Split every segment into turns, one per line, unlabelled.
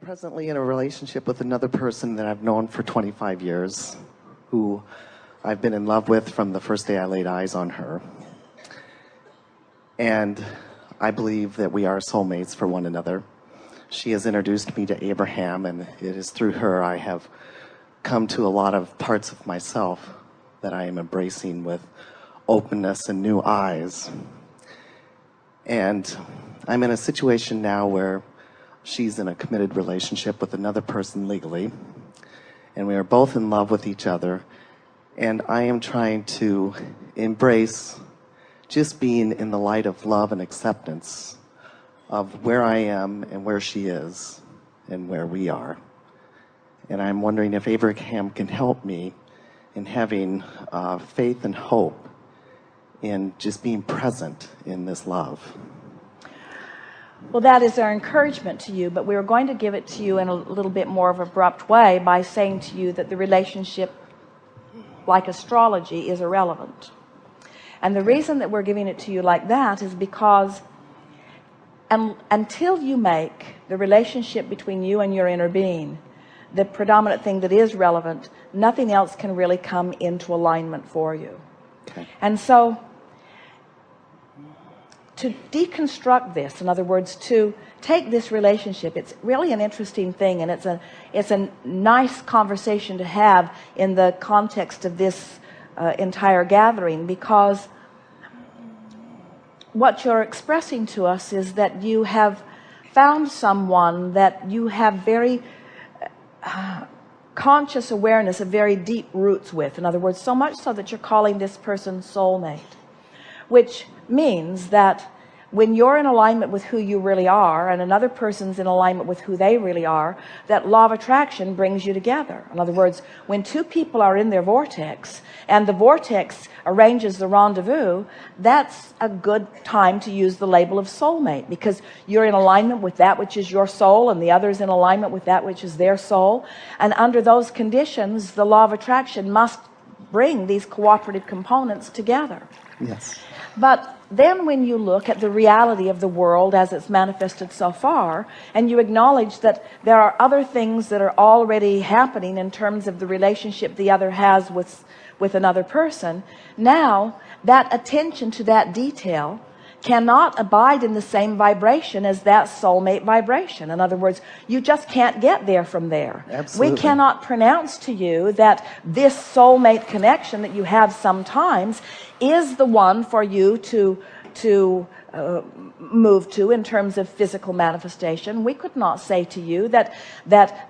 presently in a relationship with another person that I've known for 25 years, who I've been in love with from the first day I laid eyes on her. And I believe that we are soulmates for one another. She has introduced me to Abraham, and it is through her I have come to a lot of parts of myself that I am embracing with openness and new eyes. And I'm in a situation now where she's in a committed relationship with another person legally, and we are both in love with each other, and I am trying to embrace just being in the light of love and acceptance of where I am and where she is and where we are. And I'm wondering if Abraham can help me in having faith and hope in just being present in this love.
Well, that is our encouragement to you, but we are going to give it to you in a little bit more of an abrupt way by saying to you that the relationship, like astrology, is irrelevant. And the reason that we're giving it to you like that is because until you make the relationship between you and your inner being the predominant thing that is relevant, nothing else can really come into alignment for you.
Okay.
And so to deconstruct this, in other words, to take this relationship, it's really an interesting thing, and it's a nice conversation to have in the context of this entire gathering, because what you're expressing to us is that you have found someone that you have very conscious awareness of very deep roots with. In other words, so much so that you're calling this person soulmate, which means that when you're in alignment with who you really are and another person's in alignment with who they really are, that law of attraction brings you together. In other words, when two people are in their vortex and the vortex arranges the rendezvous, that's a good time to use the label of soulmate, because you're in alignment with that which is your soul and the other's in alignment with that which is their soul. And under those conditions, the law of attraction must bring these cooperative components together.
Yes.
But then when you look at the reality of the world as it's manifested so far, and you acknowledge that there are other things that are already happening in terms of the relationship the other has with another person, now that attention to that detail cannot abide in the same vibration as that soulmate vibration. In other words, you just can't get there from there.
Absolutely.
We cannot pronounce to you that this soulmate connection that you have sometimes is the one for you to move to in terms of physical manifestation. We could not say to you that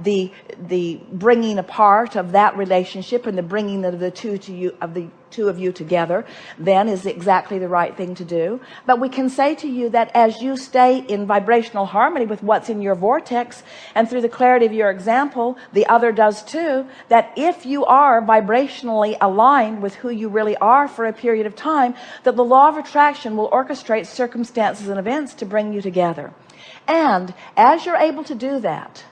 the bringing apart of that relationship and the bringing of the two of you together then is exactly the right thing to do. But we can say to you that as you stay in vibrational harmony with what's in your vortex, and through the clarity of your example, the other does too, that if you are vibrationally aligned with who you really are for a period of time, that the law of attraction will orchestrate circumstances and events to bring you together. And as you're able to do that,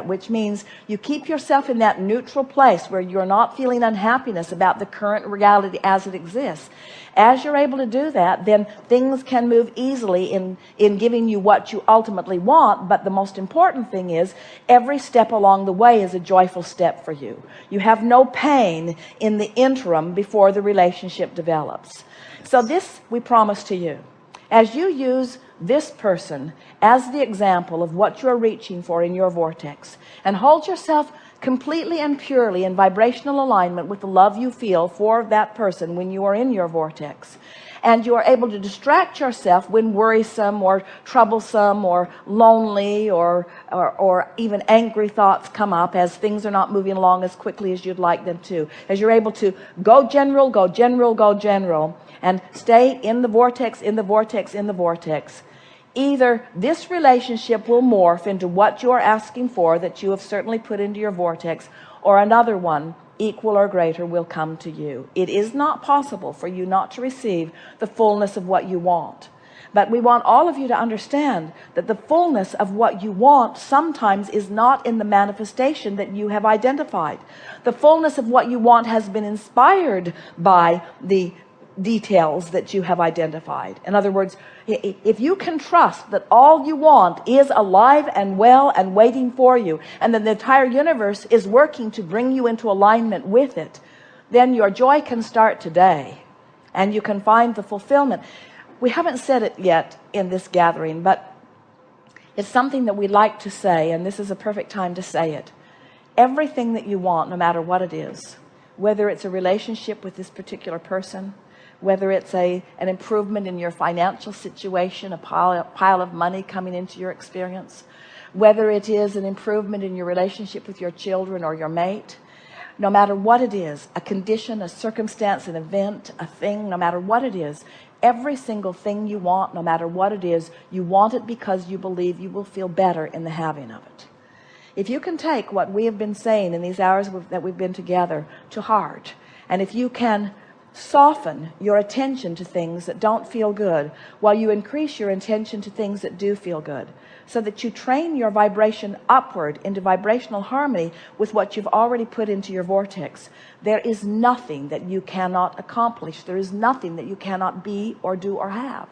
which means you keep yourself in that neutral place where you're not feeling unhappiness about the current reality as it exists, as you're able to do that, then things can move easily in giving you what you ultimately want. But the most important thing is every step along the way is a joyful step for you. You have no pain in the interim before the relationship develops. So this we promise to you. As you use this person as the example of what you're reaching for in your vortex, and hold yourself completely and purely in vibrational alignment with the love you feel for that person when you are in your vortex, and you are able to distract yourself when worrisome or troublesome or lonely or even angry thoughts come up, as things are not moving along as quickly as you'd like them to, as you're able to go general, and stay in the vortex, either this relationship will morph into what you're asking for that you have certainly put into your vortex, or another one equal or greater will come to you. It is not possible for you not to receive the fullness of what you want. But we want all of you to understand that the fullness of what you want sometimes is not in the manifestation that you have identified. The fullness of what you want has been inspired by the details that you have identified. In other words, if you can trust that all you want is alive and well and waiting for you, and that the entire universe is working to bring you into alignment with it, then your joy can start today, and you can find the fulfillment. We haven't said it yet in this gathering, but it's something that we like to say, and this is a perfect time to say it. Everything that you want, no matter what it is, whether it's a relationship with this particular person, whether it's an improvement in your financial situation, a pile of money coming into your experience, whether it is an improvement in your relationship with your children or your mate, no matter what it is, a condition, a circumstance, an event, a thing, no matter what it is, every single thing you want, no matter what it is, you want it because you believe you will feel better in the having of it. If you can take what we have been saying in these hours that we've been together to heart, and if you can soften your attention to things that don't feel good while you increase your attention to things that do feel good, so that you train your vibration upward into vibrational harmony with what you've already put into your vortex, there is nothing that you cannot accomplish. There is nothing that you cannot be or do or have.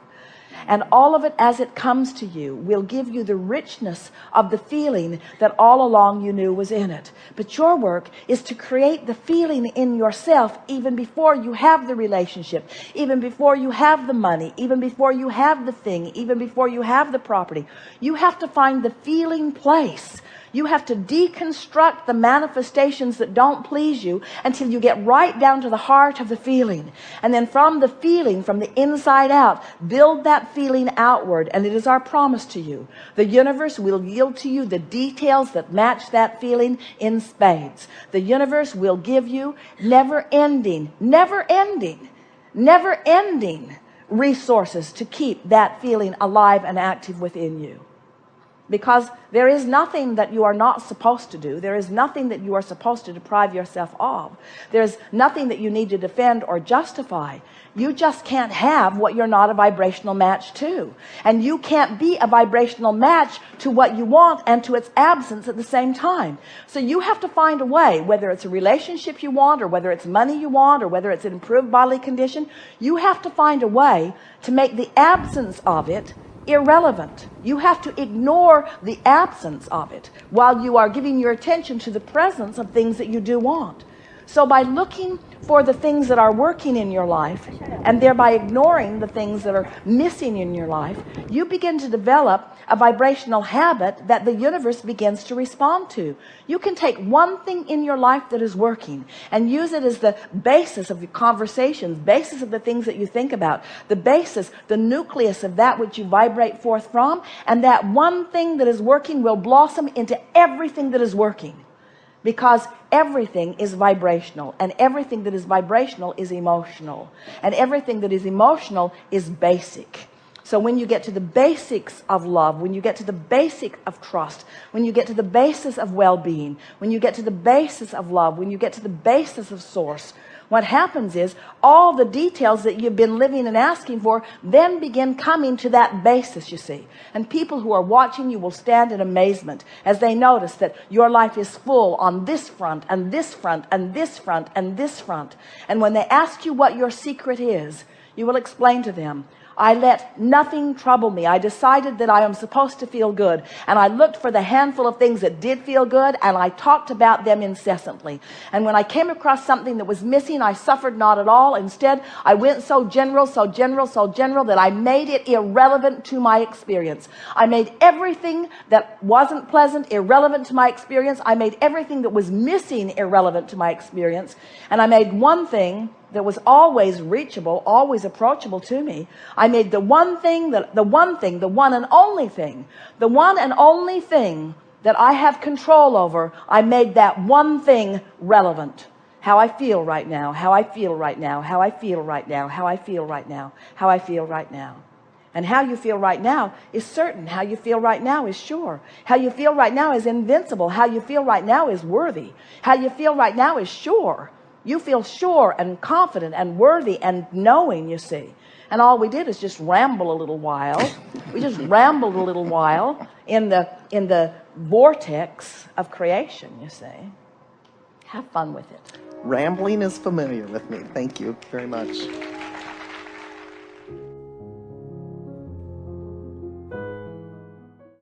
And all of it as it comes to you will give you the richness of the feeling that all along you knew was in it. But your work is to create the feeling in yourself even before you have the relationship, even before you have the money, even before you have the thing, even before you have the property. You have to find the feeling place. You have to deconstruct the manifestations that don't please you until you get right down to the heart of the feeling. And then from the feeling, from the inside out, build that feeling outward. And it is our promise to you. The universe will yield to you the details that match that feeling in spades. The universe will give you never-ending resources to keep that feeling alive and active within you. Because there is nothing that you are not supposed to do. There is nothing that you are supposed to deprive yourself of. There's nothing that you need to defend or justify. You just can't have what you're not a vibrational match to. And you can't be a vibrational match to what you want and to its absence at the same time. So you have to find a way, whether it's a relationship you want, or whether it's money you want, or whether it's an improved bodily condition, you have to find a way to make the absence of it irrelevant. You have to ignore the absence of it while you are giving your attention to the presence of things that you do want. So by looking for the things that are working in your life and thereby ignoring the things that are missing in your life, you begin to develop a vibrational habit that the universe begins to respond to. You can take one thing in your life that is working and use it as the basis of your conversations, basis of the things that you think about, the basis, the nucleus of that which you vibrate forth from, and that one thing that is working will blossom into everything that is working. Because everything is vibrational, and everything that is vibrational is emotional, and everything that is emotional is basic. So when you get to the basics of love, when you get to the basic of trust, when you get to the basis of well-being, when you get to the basis of love, when you get to the basis of source, what happens is all the details that you've been living and asking for then begin coming to that basis, you see. And people who are watching you will stand in amazement as they notice that your life is full on this front and this front and this front and this front. And when they ask you what your secret is, you will explain to them, I let nothing trouble me. I decided that I am supposed to feel good. And I looked for the handful of things that did feel good, and I talked about them incessantly. And when I came across something that was missing, I suffered not at all. Instead, I went so general that I made it irrelevant to my experience. I made everything that wasn't pleasant irrelevant to my experience. I made everything that was missing irrelevant to my experience. And I made one thing that was always reachable, always approachable to me. I made the one and only thing that I have control over. I made that one thing relevant. How I feel right now, how I feel right now, how I feel right now, how I feel right now, how I feel right now. And how you feel right now is certain. How you feel right now is sure. How you feel right now is invincible. How you feel right now is worthy. How you feel right now is sure. You feel sure and confident and worthy and knowing, you see. And all we did is just ramble a little while. We just rambled a little while in the vortex of creation, you see. Have fun with it.
Rambling is familiar with me. Thank you very much.